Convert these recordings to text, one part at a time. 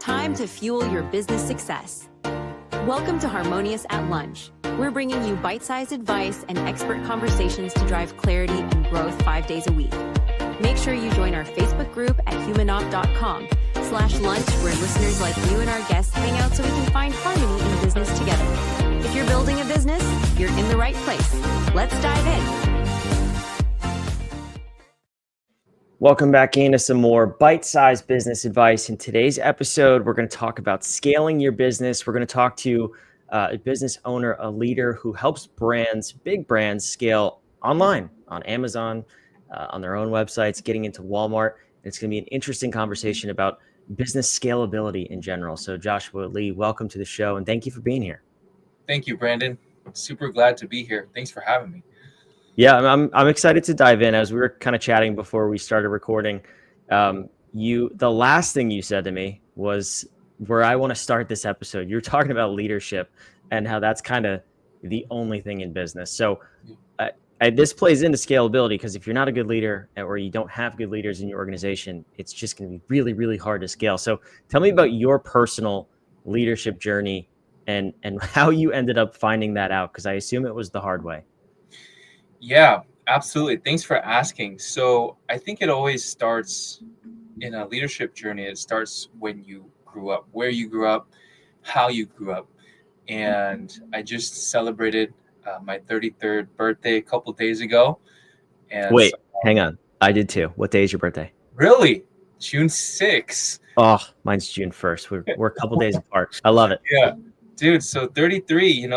Time to fuel your business success. Welcome to Harmonious at Lunch. We're bringing you bite-sized advice and expert conversations to drive clarity and growth 5 days a week. Make sure you join our Facebook group at humanopt.com/lunch, where listeners like you and our guests hang out so we can find harmony in business together. If you're building a business, you're in the right place. Let's dive in. Welcome back into some more bite-sized business advice. In today's episode, we're going to talk about scaling your business. We're going to talk to a business owner, a leader who helps brands, big brands, scale online, on Amazon, on their own websites, getting into Walmart. It's going to be an interesting conversation about business scalability in general. So Joshua Lee, welcome to the show, and thank you for being here. Thank you, Brandon. Super glad to be here. Thanks for having me. Yeah, I'm excited to dive in. As we were kind of chatting before we started recording, the last thing you said to me was where I want to start this episode. You're talking about leadership and how that's kind of the only thing in business. So this plays into scalability, because if you're not a good leader or you don't have good leaders in your organization, it's just going to be really, really hard to scale. So tell me about your personal leadership journey and how you ended up finding that out, because I assume it was the hard way. Yeah, absolutely. Thanks for asking. So I think it always starts in a leadership journey. It starts when you grew up, where you grew up, how you grew up. And I just celebrated my 33rd birthday a couple days ago. And Wait, hang on. I did too. What day is your birthday? Really? June 6th. Oh, mine's June 1st. We're a couple days apart. I love it. Yeah, dude. So 33, you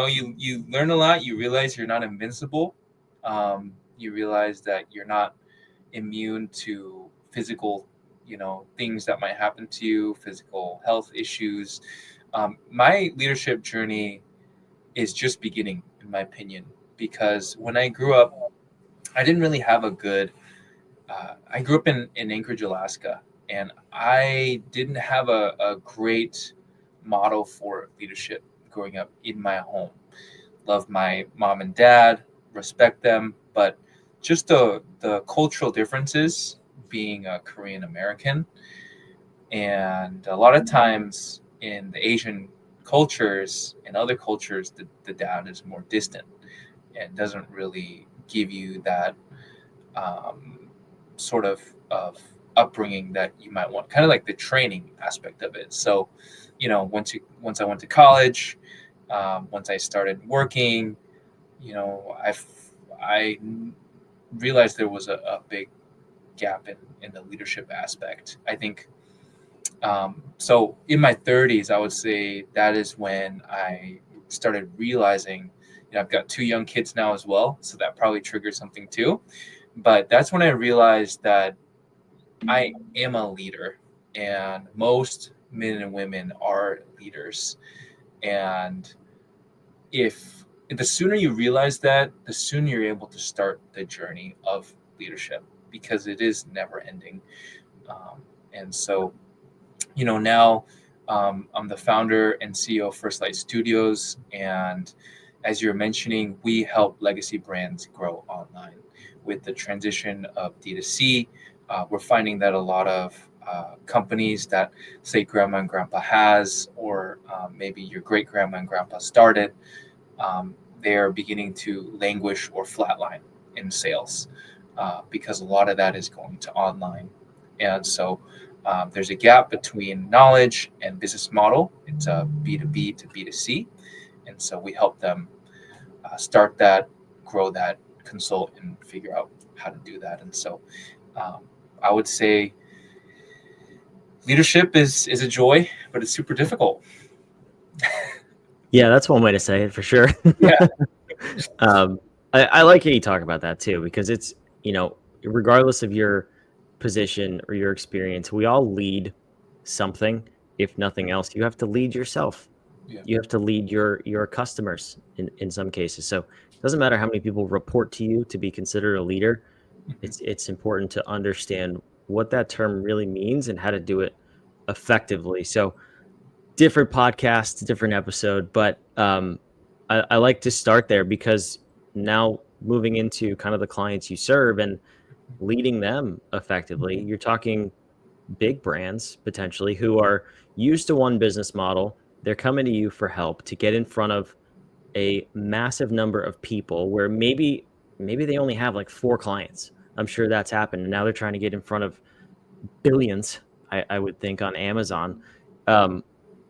learn a lot. You realize you're not invincible. You realize that you're not immune to physical, things that might happen to you, physical health issues. My leadership journey is just beginning, in my opinion, because when I grew up, I didn't really have a good, I grew up in Anchorage, Alaska, and I didn't have a great model for leadership growing up in my home. Love my mom and dad, respect them, but just the cultural differences, being a Korean American, and a lot of times in the Asian cultures and other cultures, the dad is more distant and doesn't really give you that sort of upbringing that you might want, kind of like the training aspect of it. So, once I went to college, once I started working, I realized there was a big gap in the leadership aspect. I think so. In my 30s, I would say that is when I started realizing. I've got 2 young kids now as well, so that probably triggered something too. But that's when I realized that I am a leader, and most men and women are leaders. And if the sooner you realize that, the sooner you're able to start the journey of leadership, because it is never ending. And so, now I'm the founder and CEO of First Light Studios. And as you're mentioning, we help legacy brands grow online. With the transition of D2C, we're finding that a lot of companies that, say, grandma and grandpa has, or maybe your great grandma and grandpa started, they're beginning to languish or flatline in sales because a lot of that is going to online. And so there's a gap between knowledge and business model. It's a B2B to B2C. And so we help them start that, grow that, consult, and figure out how to do that. And so I would say leadership is a joy, but it's super difficult. Yeah, that's one way to say it, for sure. Yeah. I like how you talk about that too, because it's, regardless of your position or your experience, we all lead something. If nothing else, you have to lead yourself. Yeah. You have to lead your customers in some cases. So it doesn't matter how many people report to you to be considered a leader. Mm-hmm. It's important to understand what that term really means and how to do it effectively. So different podcast, different episode, but I like to start there, because now moving into kind of the clients you serve and leading them effectively, you're talking big brands potentially who are used to one business model. They're coming to you for help to get in front of a massive number of people where maybe they only have like 4 clients. I'm sure that's happened. And now they're trying to get in front of billions, I would think, on Amazon. Um,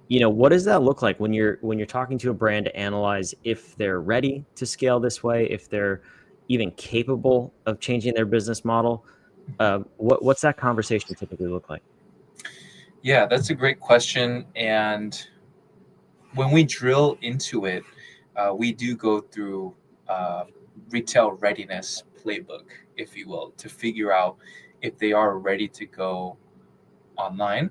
what does that look like when you're talking to a brand to analyze if they're ready to scale this way, if they're even capable of changing their business model? What's that conversation typically look like? Yeah, that's a great question. And when we drill into it, we do go through retail readiness playbook, if you will, to figure out if they are ready to go online.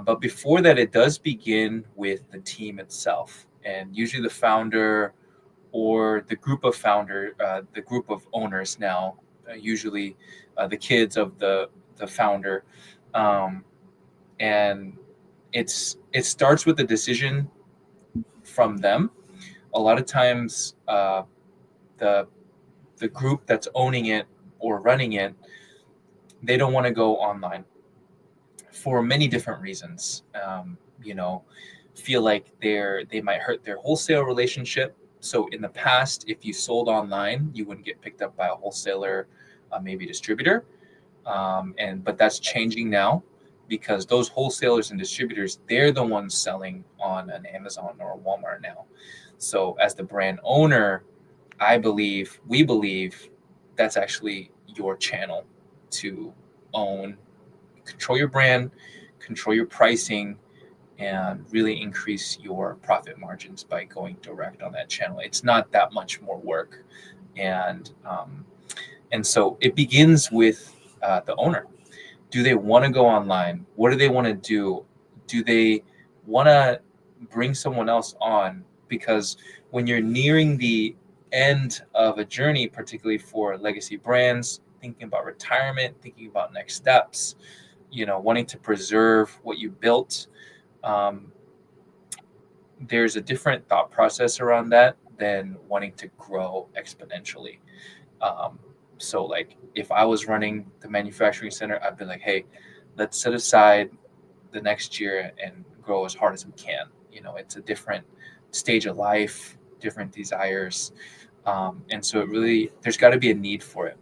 But before that, it does begin with the team itself, and usually the founder or the group of the group of owners now, usually the kids of the founder, um, and it starts with a decision from them. A lot of times, the the group that's owning it or running it, they don't want to go online for many different reasons. Feel like they might hurt their wholesale relationship. So in the past, if you sold online, you wouldn't get picked up by a wholesaler, maybe distributor. But that's changing now because those wholesalers and distributors, they're the ones selling on an Amazon or a Walmart now. So as the brand owner, we believe that's actually your channel to own, control your brand, control your pricing, and really increase your profit margins by going direct on that channel. It's not that much more work, and so it begins with the owner. Do they want to go online? What do they want to do? Do they want to bring someone else on? Because when you're nearing the end of a journey, particularly for legacy brands, thinking about retirement, thinking about next steps, wanting to preserve what you built, um, there's a different thought process around that than wanting to grow exponentially. Um, so, like, if I was running the manufacturing center, I'd be like, hey, let's set aside the next year and grow as hard as we can. It's a different stage of life, different desires. And so there's got to be a need for it.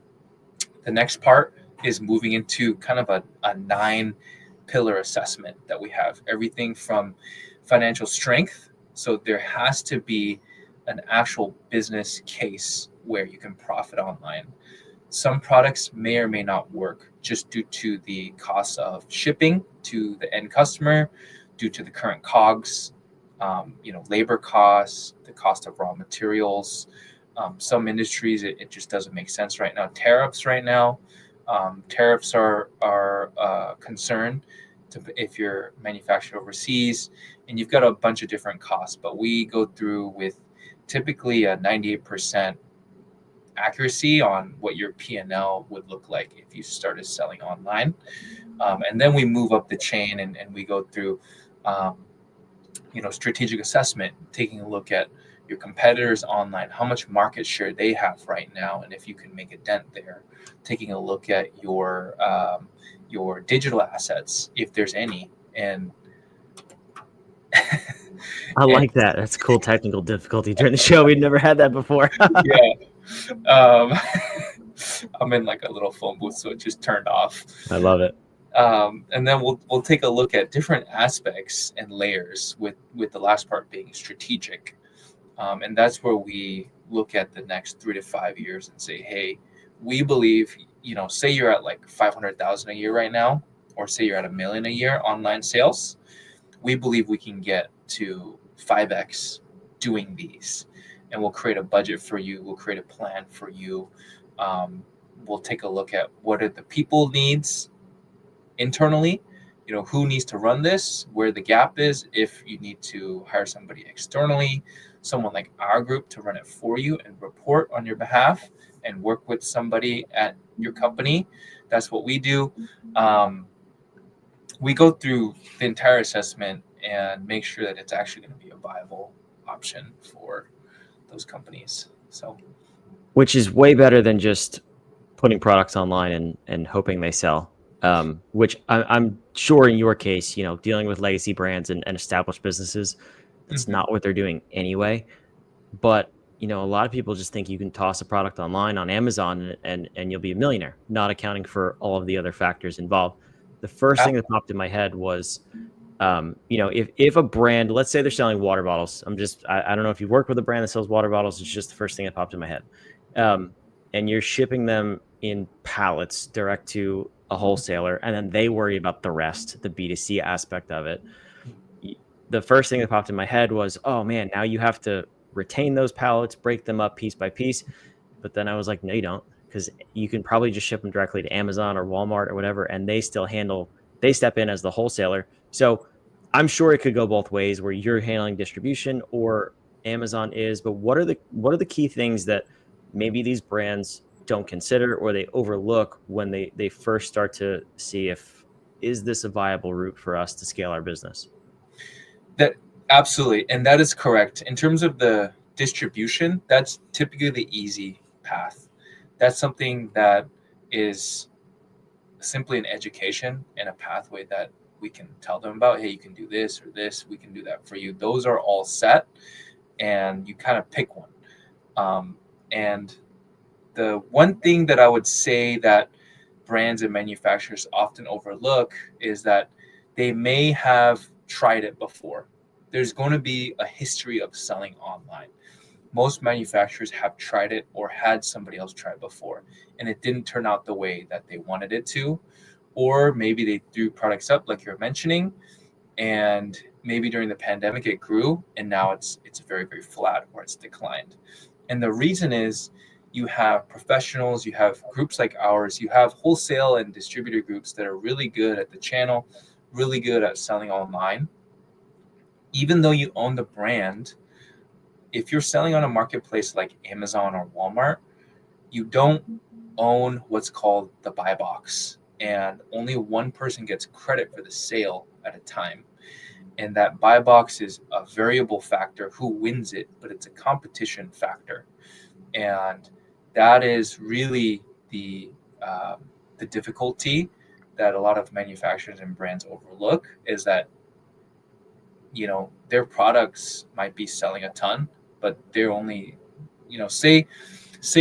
The next part is moving into kind of a 9-pillar assessment that we have. Everything from financial strength. So there has to be an actual business case where you can profit online. Some products may or may not work just due to the cost of shipping to the end customer, due to the current COGS, labor costs, the cost of raw materials. Some industries, it just doesn't make sense right now. Tariffs right now, tariffs are a concern if you're manufactured overseas, and you've got a bunch of different costs. But we go through with typically a 98% accuracy on what your P&L would look like if you started selling online. And then we move up the chain and we go through, strategic assessment, taking a look at your competitors online, how much market share they have right now, and if you can make a dent there. Taking a look at your digital assets, if there's any, and I like that. That's cool technical difficulty during the show. We've never had that before. yeah. I'm in like a little phone booth, so it just turned off. I love it. And then we'll take a look at different aspects and layers, with the last part being strategic. And that's where we look at the next 3 to 5 years and say, hey, we believe, say you're at like 500,000 a year right now, or say you're at $1 million a year online sales. We believe we can get to 5x doing these, and we'll create a budget for you. We'll create a plan for you. We'll take a look at what are the people needs internally, who needs to run this, where the gap is, if you need to hire somebody externally, someone like our group to run it for you and report on your behalf and work with somebody at your company. That's what we do. We go through the entire assessment and make sure that it's actually going to be a viable option for those companies. So, which is way better than just putting products online and hoping they sell. which I'm sure in your case, dealing with legacy brands and established businesses, that's Mhm. not what they're doing anyway. But a lot of people just think you can toss a product online on Amazon and you'll be a millionaire, not accounting for all of the other factors involved. The first Uh, thing that popped in my head was, if a brand, let's say they're selling water bottles, I don't know if you work with a brand that sells water bottles. It's just the first thing that popped in my head. And you're shipping them in pallets direct to a wholesaler, and then they worry about the rest, the B2C aspect of it. y- the first thing that popped in my head was, oh man, now you have to retain those pallets, break them up piece by piece. But then I was like, no, you don't, because you can probably just ship them directly to Amazon or Walmart or whatever, and they step in as the wholesaler. So I'm sure it could go both ways, where you're handling distribution or Amazon is. But what are the key things that maybe these brands don't consider or they overlook when they first start to see if is this a viable route for us to scale our business? that absolutely, and that is correct. In terms of the distribution, that's typically the easy path. That's something that is simply an education and a pathway that we can tell them about. Hey, you can do this or this. We can do that for you. Those are all set, and you kind of pick one. And the one thing that I would say that brands and manufacturers often overlook is that they may have tried it before. There's going to be a history of selling online. Most manufacturers have tried it or had somebody else try it before, and it didn't turn out the way that they wanted it to. Or maybe they threw products up, like you're mentioning, and maybe during the pandemic it grew, and now it's very, very flat or it's declined. And the reason is you have professionals, you have groups like ours, you have wholesale and distributor groups that are really good at the channel, really good at selling online. Even though you own the brand, if you're selling on a marketplace like Amazon or Walmart, you don't own what's called the buy box. And only one person gets credit for the sale at a time. And that buy box is a variable factor who wins it, but it's a competition factor. And that is really the difficulty that a lot of manufacturers and brands overlook, is that their products might be selling a ton, but they're only, say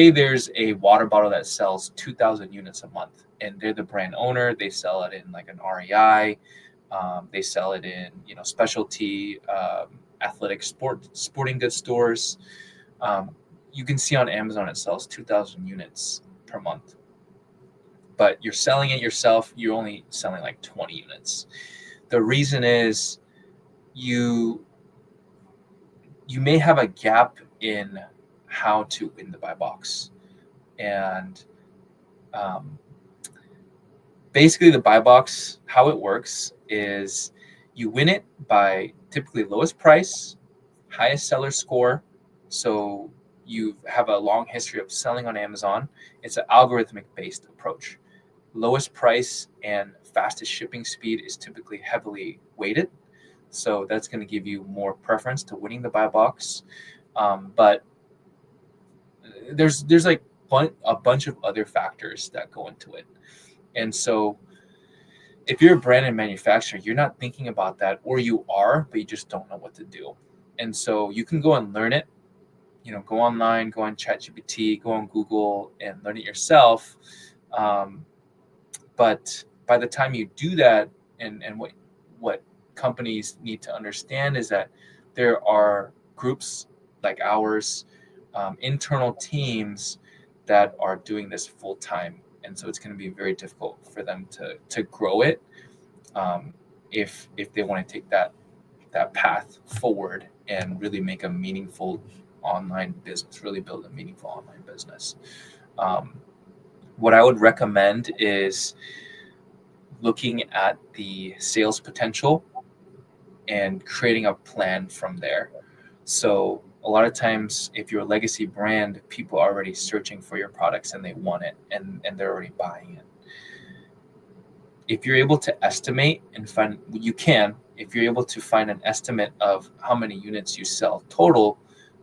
there's a water bottle that sells 2,000 units a month, and they're the brand owner. They sell it in like an REI. They sell it in specialty athletic sporting goods stores. um, you can see on Amazon it sells 2,000 units per month, but you're selling it yourself, you're only selling like 20 units. The reason is you you may have a gap in how to win the buy box. And um, basically, the buy box, how it works is you win it by typically lowest price, highest seller score. So you have a long history of selling on Amazon. It's an algorithmic based approach. Lowest price and fastest shipping speed is typically heavily weighted. So that's going to give you more preference to winning the buy box. But there's like a bunch of other factors that go into it. And so if you're a brand and manufacturer, you're not thinking about that, or you are, but you just don't know what to do. And so you can go and learn it. Go online, go on ChatGPT, go on Google, and learn it yourself. Um, but by the time you do that, and what companies need to understand is that there are groups like ours, internal teams that are doing this full time, and so it's going to be very difficult for them to grow it, if they want to take that path forward and really make a meaningful online business, really build a meaningful online business. Um, what I would recommend is looking at the sales potential and creating a plan from there. So a lot of times, if you're a legacy brand, people are already searching for your products and they want it, and they're already buying it. If you're able to estimate and find, if you're able to find an estimate of how many units you sell total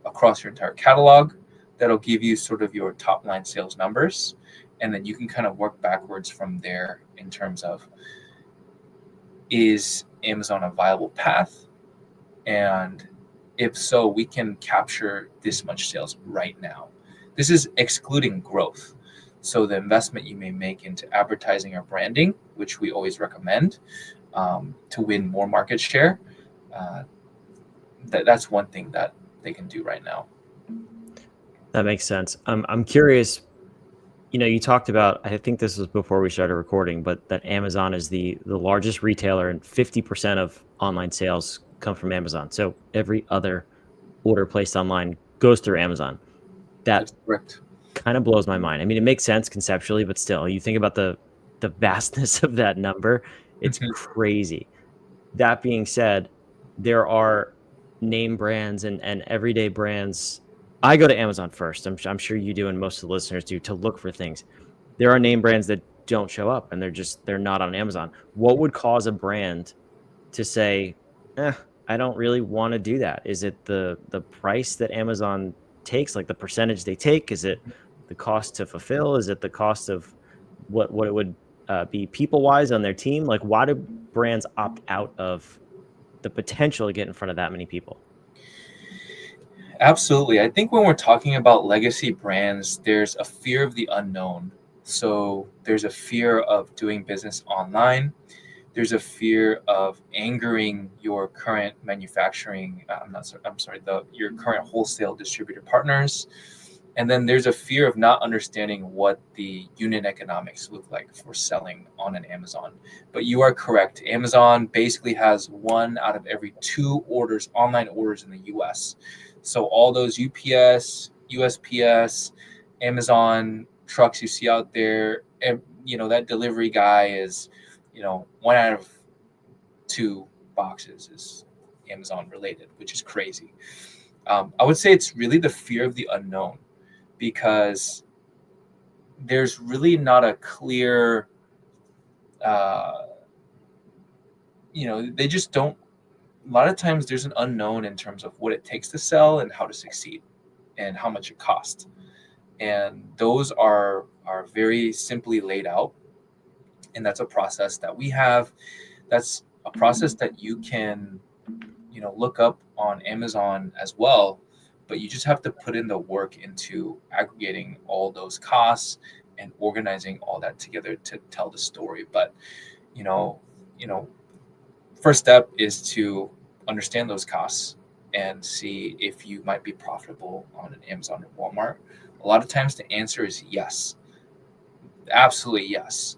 across your entire catalog, that'll give you sort of your top line sales numbers. And then you can kind of work backwards from there in terms of, is Amazon a viable path? And if so, we can capture this much sales right now. This is excluding growth. So the investment you may make into advertising or branding, which we always recommend to win more market share, that's one thing that they can do right now. That makes sense. I'm curious. You talked about, I think this was before we started recording, but that Amazon is the largest retailer and 50% of online sales come from Amazon. So every other order placed online goes through Amazon. That That's correct. kind of blows my mind. I mean, it makes sense conceptually, but still, you think about the vastness of that number, it's Mhm. crazy. That being said, there are name brands and everyday brands. I go to Amazon first. I'm sure you do, and most of the listeners do, to look for things. There are name brands that don't show up, and they're not on Amazon. What would cause a brand to say, I don't really want to do that? Is it the price that Amazon takes, like the percentage they take? Is it the cost to fulfill? Is it the cost of what it would be people wise on their team? Like, why do brands opt out of the potential to get in front of that many people? Absolutely. I think when we're talking about legacy brands, there's a fear of the unknown. So there's a fear of doing business online. There's a fear of angering your current manufacturing. I'm sorry. Your current wholesale distributor partners. And then there's a fear of not understanding what the unit economics look like for selling on an Amazon. But you are correct. Amazon basically has 1 out of every 2 orders, online orders in the US. So all those UPS, USPS, Amazon trucks you see out there, that delivery guy is, 1 out of 2 boxes is Amazon related, which is crazy. I would say it's really the fear of the unknown, because there's really not a clear, uh, they just don't. A lot of times there's an unknown in terms of what it takes to sell and how to succeed and how much it costs. And those are very simply laid out. And that's a process that we have. That's a process that you can, look up on Amazon as well. But you just have to put in the work into aggregating all those costs and organizing all that together to tell the story. But you know, you know, first step is to understand those costs and see if you might be profitable on an Amazon or Walmart. A lot of times the answer is yes, absolutely yes.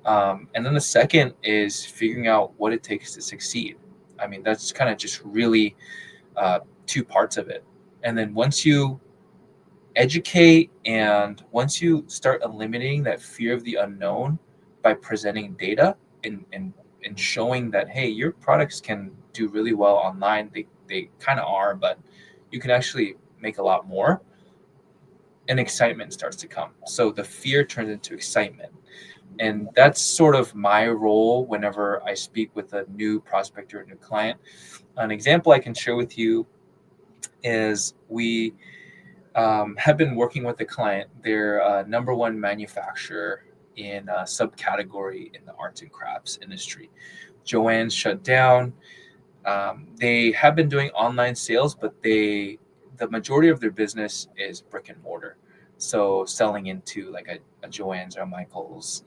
And then the second is figuring out what it takes to succeed. I mean, that's kind of just really 2 parts of it. And then once you educate and once you start eliminating that fear of the unknown by presenting data and showing that, hey, your products can do really well online, they kind of are, but you can actually make a lot more, and excitement starts to come. So the fear turns into excitement. And that's sort of my role whenever I speak with a new prospect or a new client. An example I can share with you is we have been working with the client. They're number one manufacturer in a subcategory in the arts and crafts industry. Joann's shut down. They have been doing online sales, but the majority of their business is brick and mortar. So selling into like a Joann's or a Michael's,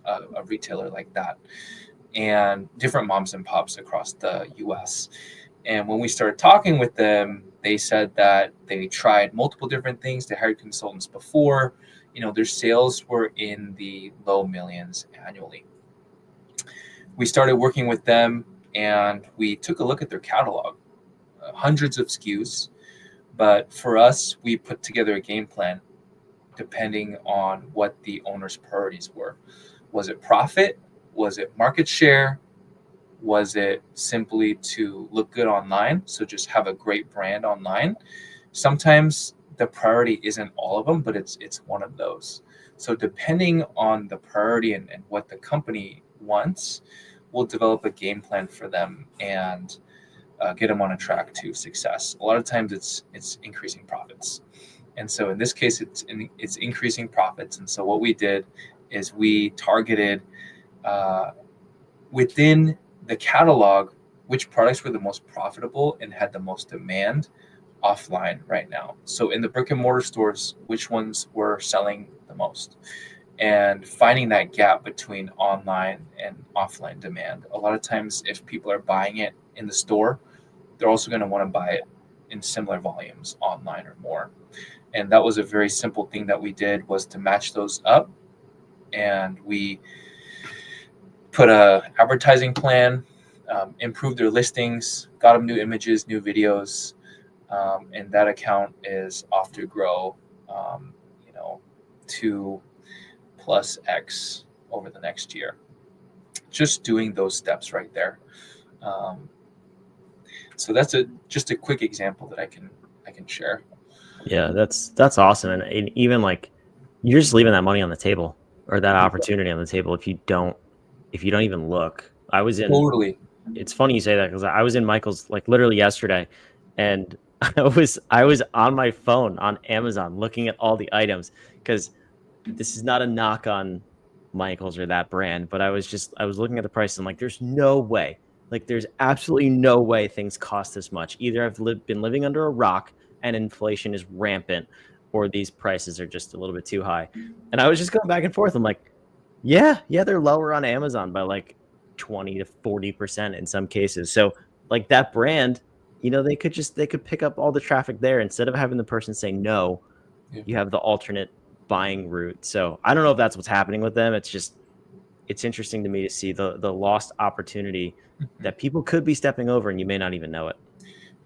a retailer like that, and different moms and pops across the U.S. And when we started talking with them, they said that they tried multiple different things. They hired consultants before. Their sales were in the low millions annually. We started working with them and we took a look at their catalog, hundreds of SKUs. But for us, we put together a game plan depending on what the owner's priorities were. Was it profit? Was it market share? Was it simply to look good online? So just have a great brand online. Sometimes the priority isn't all of them, but it's one of those. So depending on the priority and what the company wants, we'll develop a game plan for them and get them on a track to success. A lot of times it's increasing profits. And so in this case, it's increasing profits. And so what we did is we targeted within the catalog which products were the most profitable and had the most demand offline right now. So in the brick and mortar stores, which ones were selling the most, and finding that gap between online and offline demand. A lot of times, if people are buying it in the store, they're also going to want to buy it in similar volumes online or more. And that was a very simple thing that we did, was to match those up. And we put a advertising plan, improved their listings, got them new images, new videos, and that account is off to grow, 2+X over the next year. Just doing those steps right there. So that's just a quick example that I can share. Yeah, that's awesome. And even like, you're just leaving that money on the table, or that opportunity on the table, if you don't even look. Totally. It's funny you say that, because I was in Michael's like literally yesterday, and I was on my phone on Amazon looking at all the items, because this is not a knock on Michael's or that brand, but I was looking at the price, and like, there's no way, like there's absolutely no way things cost this much. Either I've been living under a rock and inflation is rampant, or these prices are just a little bit too high. And I was just going back and forth. I'm like, yeah, they're lower on Amazon by like 20 to 40% in some cases. So like, that brand, they could pick up all the traffic there, instead of having the person say no. Yeah. You have the alternate buying route. So I don't know if that's what's happening with them. It's interesting to me to see the lost opportunity that people could be stepping over, and you may not even know it.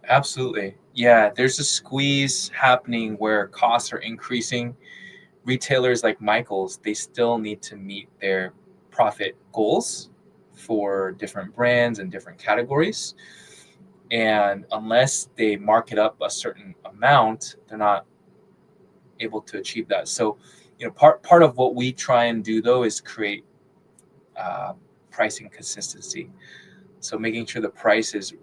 Absolutely. Yeah, there's a squeeze happening where costs are increasing. Retailers like Michael's, they still need to meet their profit goals for different brands and different categories. And unless they mark it up a certain amount, they're not able to achieve that. So, part of what we try and do, though, is create pricing consistency. So making sure the price is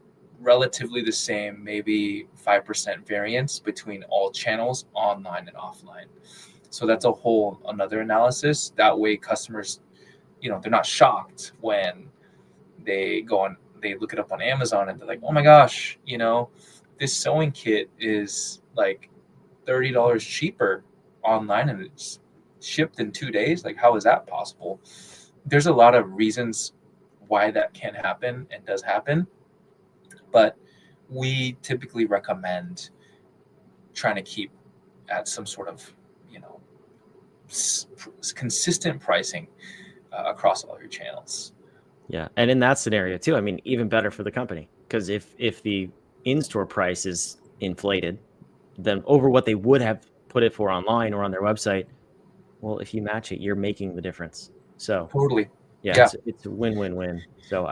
relatively the same, maybe 5% variance between all channels, online and offline. So that's a whole another analysis. That way customers, they're not shocked when they look it up on Amazon and they're like, oh my gosh, this sewing kit is like $30 cheaper online and it's shipped in 2 days. Like, how is that possible? There's a lot of reasons why that can happen and does happen, but we typically recommend trying to keep at some sort of consistent pricing across all your channels. Yeah, and in that scenario too, I mean, even better for the company, because if the in-store price is inflated, then over what they would have put it for online or on their website, well, if you match it, you're making the difference. So Totally. yeah. It's a win-win-win. So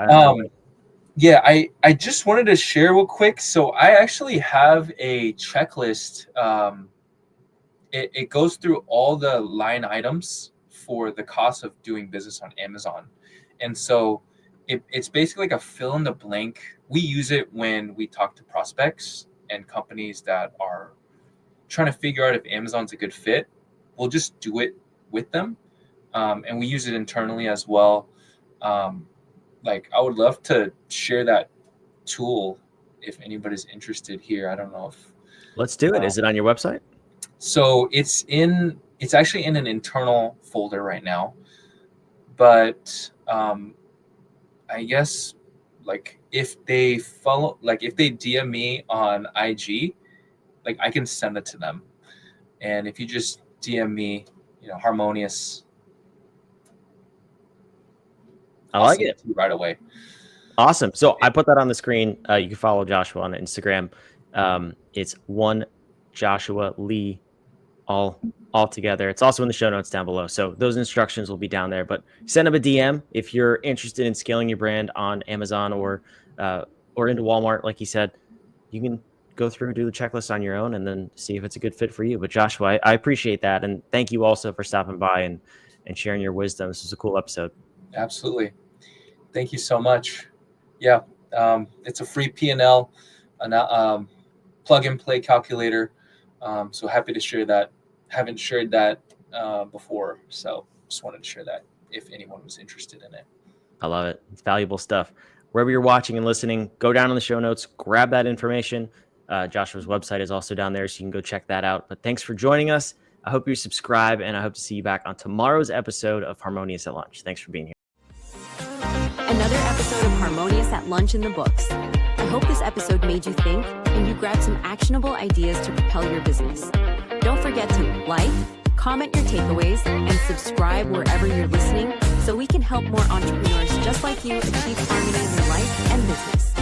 yeah, I just wanted to share real quick. So I actually have a checklist. It goes through all the line items for the cost of doing business on Amazon. And so it's basically like a fill in the blank. We use it when we talk to prospects and companies that are trying to figure out if Amazon's a good fit. We'll just do it with them. And we use it internally as well. Like, I would love to share that tool if anybody's interested here. I don't know if let's do it. Is it on your website? So it's actually in an internal folder right now, but I guess like if they DM me on IG, like I can send it to them. And if you just DM me, Harmonious, I like it right away. Awesome. So I put that on the screen. You can follow Joshua on Instagram. It's one Joshua Lee, all together. It's also in the show notes down below. So those instructions will be down there. But send him a DM if you're interested in scaling your brand on Amazon or into Walmart. Like he said, you can go through and do the checklist on your own and then see if it's a good fit for you. But Joshua, I appreciate that, and thank you also for stopping by and sharing your wisdom. This was a cool episode. Absolutely. Thank you so much. Yeah, it's a free P&L, plug and play calculator. So happy to share that. Haven't shared that before, so just wanted to share that if anyone was interested in it. I love it. It's valuable stuff. Wherever you're watching and listening, go down in the show notes, grab that information. Joshua's website is also down there, so you can go check that out. But thanks for joining us. I hope you subscribe, and I hope to see you back on tomorrow's episode of Harmonious at Lunch. Thanks for being here. Another episode of Harmonious at Lunch in the books. I hope this episode made you think and you grabbed some actionable ideas to propel your business. Don't forget to like, comment your takeaways, and subscribe wherever you're listening so we can help more entrepreneurs just like you achieve harmony in your life and business.